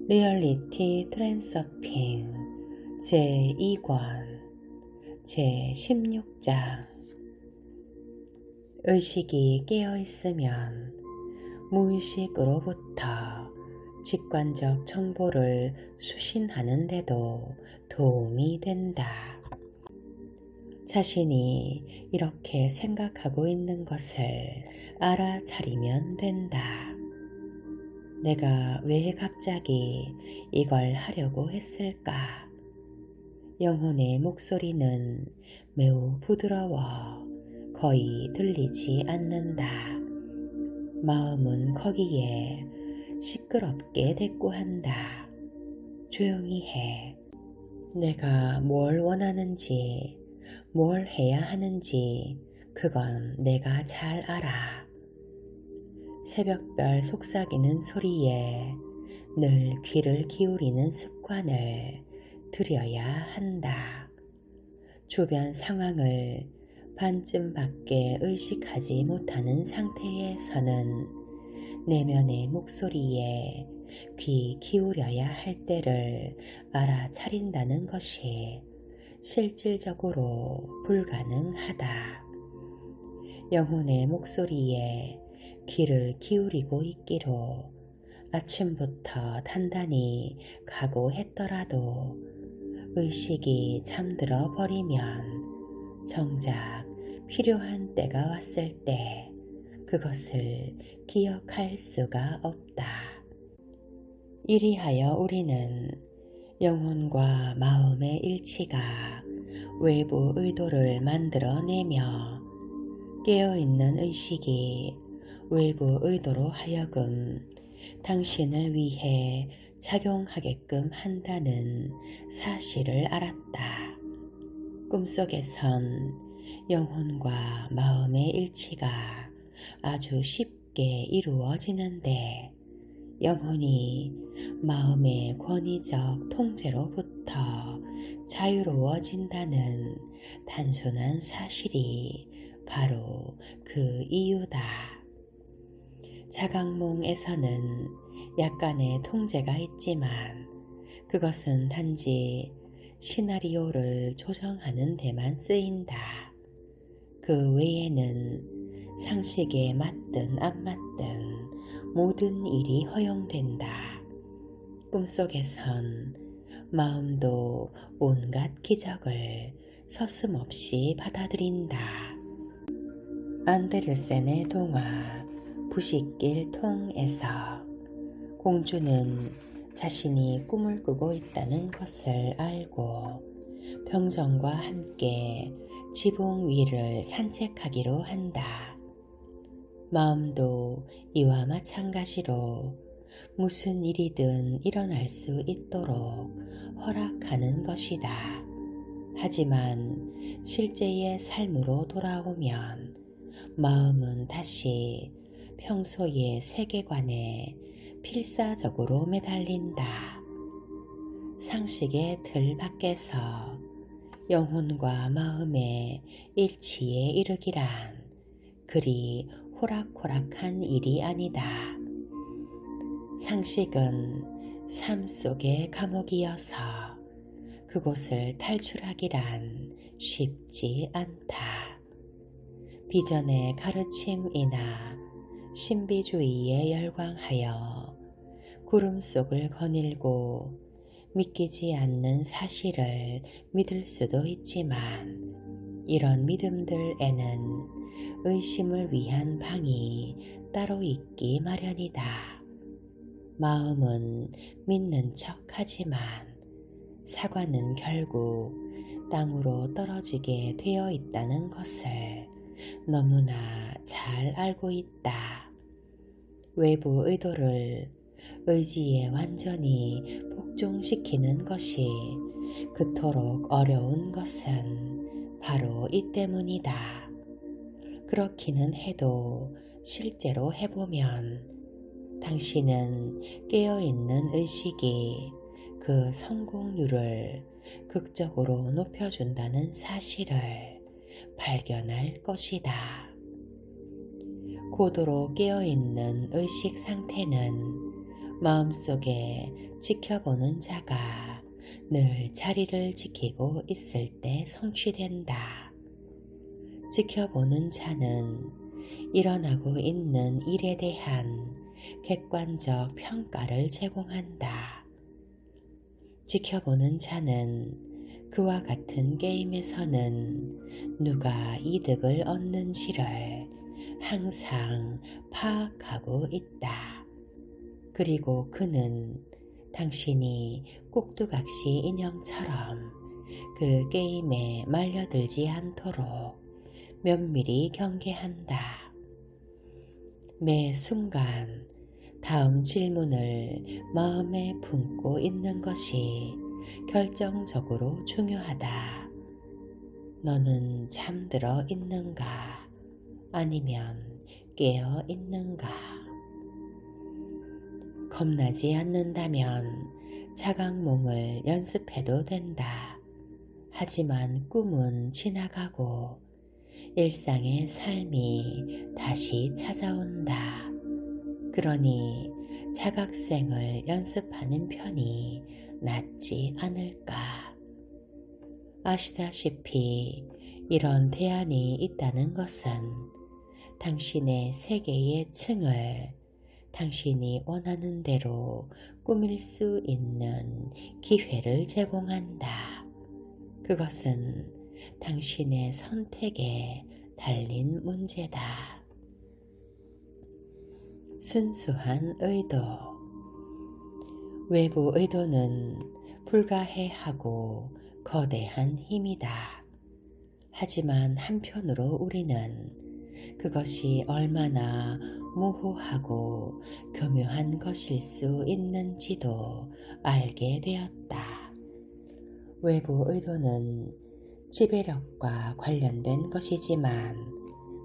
리얼리티 트랜서핑 제2권 제16장 의식이 깨어있으면 무의식으로부터 직관적 정보를 수신하는 데도 도움이 된다. 자신이 이렇게 생각하고 있는 것을 알아차리면 된다. 내가 왜 갑자기 이걸 하려고 했을까? 영혼의 목소리는 매우 부드러워 거의 들리지 않는다. 마음은 거기에 시끄럽게 대꾸한다. 조용히 해. 내가 뭘 원하는지, 뭘 해야 하는지 그건 내가 잘 알아. 새벽별 속삭이는 소리에 늘 귀를 기울이는 습관을 들여야 한다. 주변 상황을 반쯤밖에 의식하지 못하는 상태에서는 내면의 목소리에 귀 기울여야 할 때를 알아차린다는 것이 실질적으로 불가능하다. 영혼의 목소리에 귀를 기울이고 있기로 아침부터 단단히 각오했더라도 의식이 잠들어 버리면 정작 필요한 때가 왔을 때 그것을 기억할 수가 없다. 이리하여 우리는 영혼과 마음의 일치가 외부 의도를 만들어내며 깨어있는 의식이 외부 의도로 하여금 당신을 위해 작용하게끔 한다는 사실을 알았다. 꿈속에선 영혼과 마음의 일치가 아주 쉽게 이루어지는데 영혼이 마음의 권위적 통제로부터 자유로워진다는 단순한 사실이 바로 그 이유다. 자각몽에서는 약간의 통제가 있지만 그것은 단지 시나리오를 조정하는 데만 쓰인다. 그 외에는 상식에 맞든 안 맞든 모든 일이 허용된다. 꿈속에선 마음도 온갖 기적을 서슴없이 받아들인다. 안데르센의 동화 부싯길 통에서 공주는 자신이 꿈을 꾸고 있다는 것을 알고 병정과 함께 지붕 위를 산책하기로 한다. 마음도 이와 마찬가지로 무슨 일이든 일어날 수 있도록 허락하는 것이다. 하지만 실제의 삶으로 돌아오면 마음은 다시 평소의 세계관에 필사적으로 매달린다. 상식의 틀 밖에서 영혼과 마음의 일치에 이르기란 그리 호락호락한 일이 아니다. 상식은 삶 속의 감옥이어서 그곳을 탈출하기란 쉽지 않다. 비전의 가르침이나 신비주의에 열광하여 구름 속을 거닐고 믿기지 않는 사실을 믿을 수도 있지만 이런 믿음들에는 의심을 위한 방이 따로 있기 마련이다. 마음은 믿는 척하지만 사과는 결국 땅으로 떨어지게 되어 있다는 것을 너무나 잘 알고 있다. 외부 의도를 의지에 완전히 복종시키는 것이 그토록 어려운 것은 바로 이 때문이다. 그렇기는 해도 실제로 해보면 당신은 깨어있는 의식이 그 성공률을 극적으로 높여준다는 사실을 발견할 것이다. 고도로 깨어있는 의식 상태는 마음속에 지켜보는 자가 늘 자리를 지키고 있을 때 성취된다. 지켜보는 자는 일어나고 있는 일에 대한 객관적 평가를 제공한다. 지켜보는 자는 그와 같은 게임에서는 누가 이득을 얻는지를 항상 파악하고 있다. 그리고 그는 당신이 꼭두각시 인형처럼 그 게임에 말려들지 않도록 면밀히 경계한다. 매 순간 다음 질문을 마음에 품고 있는 것이 결정적으로 중요하다. 너는 잠들어 있는가? 아니면 깨어 있는가? 겁나지 않는다면 자각몽을 연습해도 된다. 하지만 꿈은 지나가고 일상의 삶이 다시 찾아온다. 그러니 자각생을 연습하는 편이 낫지 않을까. 아시다시피 이런 대안이 있다는 것은 당신의 세계의 층을 당신이 원하는 대로 꾸밀 수 있는 기회를 제공한다. 그것은 당신의 선택에 달린 문제다. 순수한 의도. 외부 의도는 불가해하고 거대한 힘이다. 하지만 한편으로 우리는 그것이 얼마나 모호하고 교묘한 것일 수 있는지도 알게 되었다. 외부 의도는 지배력과 관련된 것이지만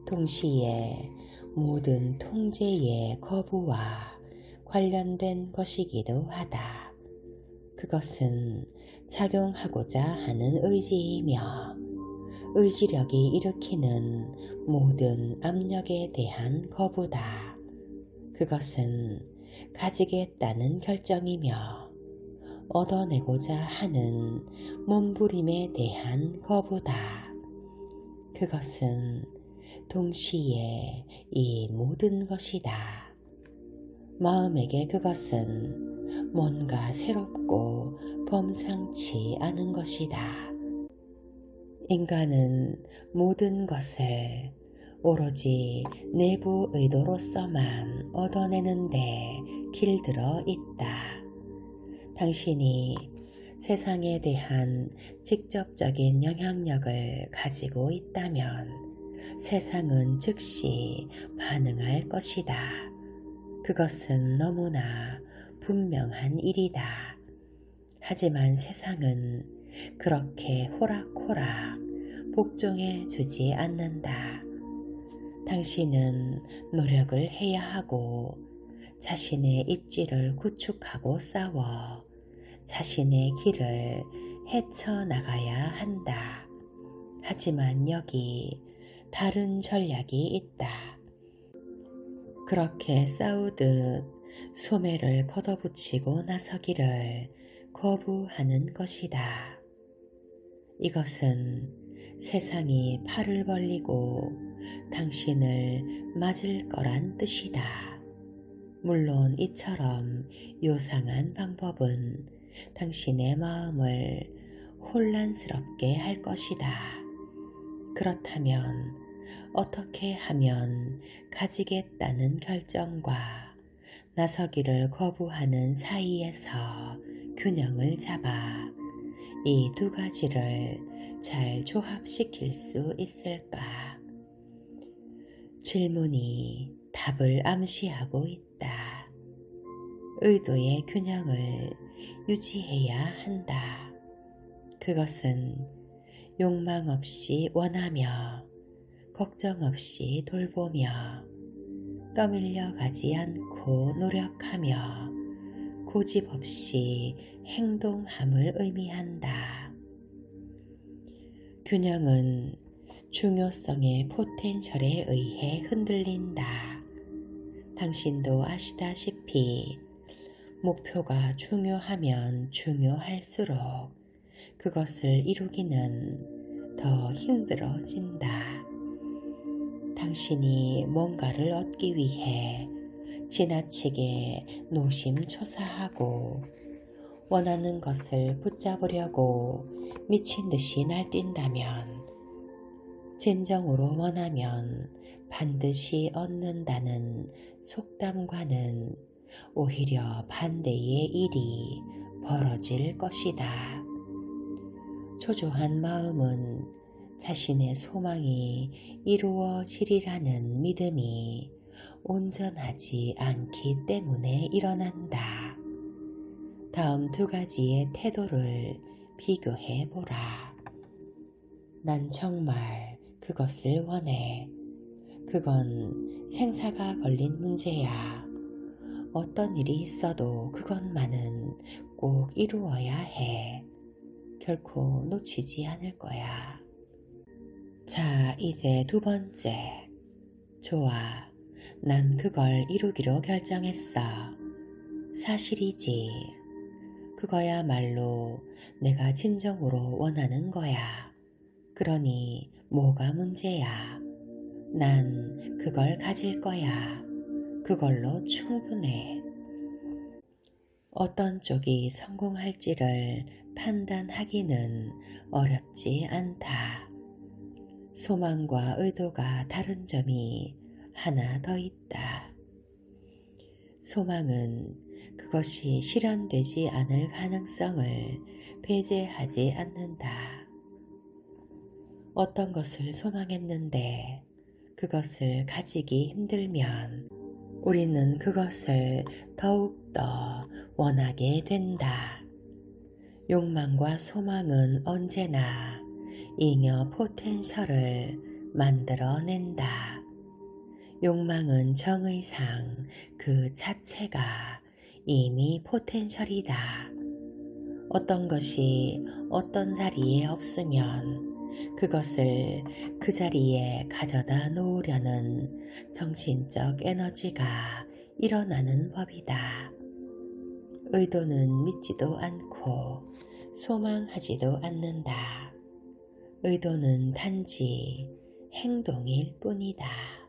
동시에 모든 통제의 거부와 관련된 것이기도 하다. 그것은 작용하고자 하는 의지이며 의지력이 일으키는 모든 압력에 대한 거부다. 그것은 가지겠다는 결정이며 얻어내고자 하는 몸부림에 대한 거부다. 그것은 동시에 이 모든 것이다. 마음에게 그것은 뭔가 새롭고 범상치 않은 것이다. 인간은 모든 것을 오로지 내부 의도로서만 얻어내는데 길들어 있다. 당신이 세상에 대한 직접적인 영향력을 가지고 있다면 세상은 즉시 반응할 것이다. 그것은 너무나 분명한 일이다. 하지만 세상은 그렇게 호락호락 복종해 주지 않는다. 당신은 노력을 해야 하고 자신의 입지를 구축하고 싸워 자신의 길을 헤쳐나가야 한다. 하지만 여기 다른 전략이 있다. 그렇게 싸우듯 소매를 걷어붙이고 나서기를 거부하는 것이다. 이것은 세상이 팔을 벌리고 당신을 맞을 거란 뜻이다. 물론 이처럼 요상한 방법은 당신의 마음을 혼란스럽게 할 것이다. 그렇다면 어떻게 하면 가지겠다는 결정과 나서기를 거부하는 사이에서 균형을 잡아 이 두 가지를 잘 조합시킬 수 있을까? 질문이 답을 암시하고 있다. 의도의 균형을 유지해야 한다. 그것은 욕망 없이 원하며 걱정 없이 돌보며 떠밀려 가지 않고 노력하며 고집 없이 행동함을 의미한다. 균형은 중요성의 포텐셜에 의해 흔들린다. 당신도 아시다시피 목표가 중요하면 중요할수록 그것을 이루기는 더 힘들어진다. 당신이 뭔가를 얻기 위해 지나치게 노심초사하고 원하는 것을 붙잡으려고 미친 듯이 날뛴다면 진정으로 원하면 반드시 얻는다는 속담과는 오히려 반대의 일이 벌어질 것이다. 초조한 마음은 자신의 소망이 이루어지리라는 믿음이 온전하지 않기 때문에 일어난다. 다음 두 가지의 태도를 비교해 보라. 난 정말 그것을 원해. 그건 생사가 걸린 문제야. 어떤 일이 있어도 그것만은 꼭 이루어야 해. 결코 놓치지 않을 거야. 자, 이제 두 번째. 좋아. 난 그걸 이루기로 결정했어. 사실이지. 그거야말로 내가 진정으로 원하는 거야. 그러니 뭐가 문제야? 난 그걸 가질 거야. 그걸로 충분해. 어떤 쪽이 성공할지를 판단하기는 어렵지 않다. 소망과 의도가 다른 점이 하나 더 있다. 소망은 그것이 실현되지 않을 가능성을 배제하지 않는다. 어떤 것을 소망했는데 그것을 가지기 힘들면 우리는 그것을 더욱더 원하게 된다. 욕망과 소망은 언제나 잉여 포텐셜을 만들어낸다. 욕망은 정의상 그 자체가 이미 포텐셜이다. 어떤 것이 어떤 자리에 없으면 그것을 그 자리에 가져다 놓으려는 정신적 에너지가 일어나는 법이다. 의도는 믿지도 않고 소망하지도 않는다. 의도는 단지 행동일 뿐이다.